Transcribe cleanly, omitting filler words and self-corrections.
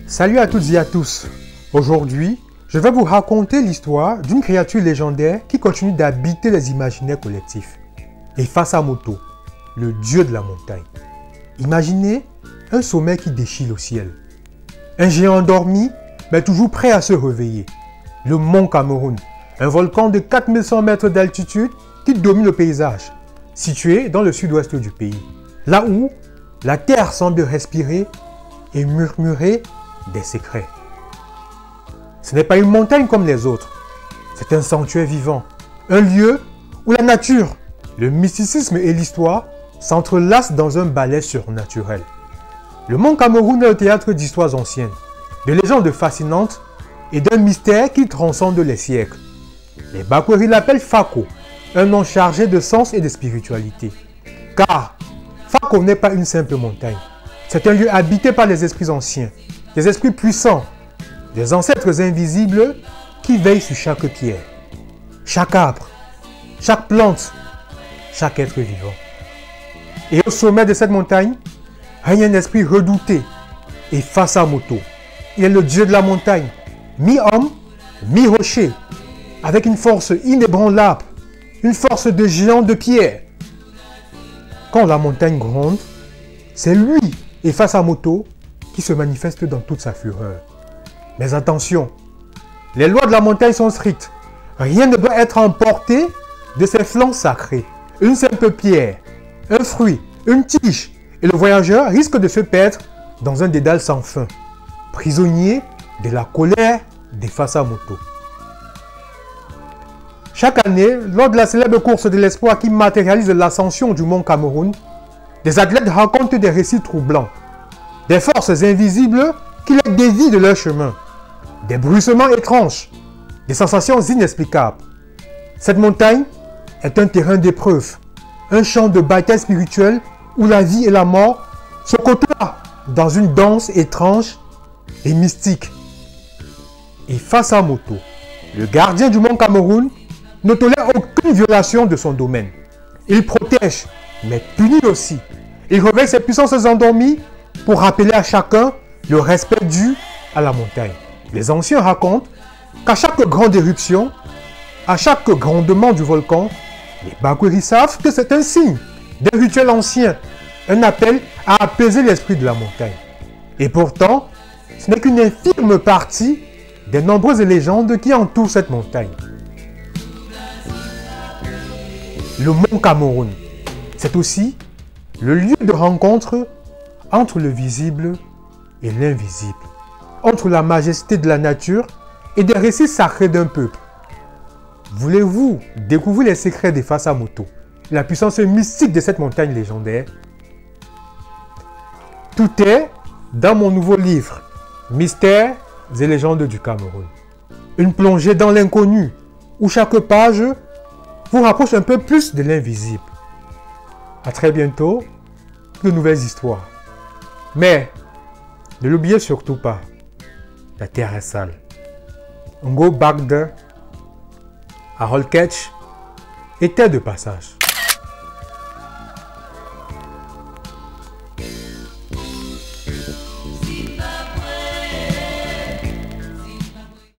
Salut à toutes et à tous. Aujourd'hui, je vais vous raconter l'histoire d'une créature légendaire qui continue d'habiter les imaginaires collectifs. Effasamoto, le dieu de la montagne. Imaginez un sommet qui déchire le ciel. Un géant endormi, mais toujours prêt à se réveiller. Le mont Cameroun, un volcan de 4100 mètres d'altitude qui domine le paysage, situé dans le sud-ouest du pays. Là où la terre semble respirer et murmurer des secrets. Ce n'est pas une montagne comme les autres, c'est un sanctuaire vivant, un lieu où la nature, le mysticisme et l'histoire s'entrelacent dans un ballet surnaturel. Le mont Cameroun est le théâtre d'histoires anciennes, de légendes fascinantes et d'un mystère qui transcende les siècles. Les Bakweri l'appellent Fako, un nom chargé de sens et de spiritualité. Car Fako n'est pas une simple montagne, c'est un lieu habité par les esprits anciens, des esprits puissants, des ancêtres invisibles qui veillent sur chaque pierre, chaque arbre, chaque plante, chaque être vivant. Et au sommet de cette montagne, règne un esprit redouté, Effasamoto. Il est le dieu de la montagne, mi-homme, mi-rocher, avec une force inébranlable, une force de géant de pierre. Quand la montagne gronde, c'est lui, Effasamoto, qui se manifeste dans toute sa fureur. Mais attention, les lois de la montagne sont strictes. Rien ne doit être emporté de ses flancs sacrés. Une simple pierre, un fruit, une tige, et le voyageur risque de se perdre dans un dédale sans fin, prisonnier de la colère d'Effasamoto. Chaque année, lors de la célèbre course de l'espoir qui matérialise l'ascension du mont Cameroun, des athlètes racontent des récits troublants, des forces invisibles qui les dévient de leur chemin, des bruissements étranges, des sensations inexplicables. Cette montagne est un terrain d'épreuve, un champ de bataille spirituelle où la vie et la mort se côtoient dans une danse étrange et mystique. Effasamoto, le gardien du mont Cameroun, ne tolère aucune violation de son domaine. Il protège, mais punit aussi. Il réveille ses puissances endormies pour rappeler à chacun le respect dû à la montagne. Les anciens racontent qu'à chaque grande éruption, à chaque grondement du volcan, les Bakweri savent que c'est un signe d'un rituel ancien, un appel à apaiser l'esprit de la montagne. Et pourtant, ce n'est qu'une infime partie des nombreuses légendes qui entourent cette montagne. Le mont Cameroun, c'est aussi le lieu de rencontre entre le visible et l'invisible, entre la majesté de la nature et des récits sacrés d'un peuple. Voulez-vous découvrir les secrets d'Effasamoto, la puissance mystique de cette montagne légendaire? Tout est dans mon nouveau livre, Mystères et légendes du Cameroun. Une plongée dans l'inconnu, où chaque page vous rapproche un peu plus de l'invisible. À très bientôt pour de nouvelles histoires. Mais ne l'oubliez surtout pas, la terre est sale. Ngo Bagde, Harold Ketch était de passage.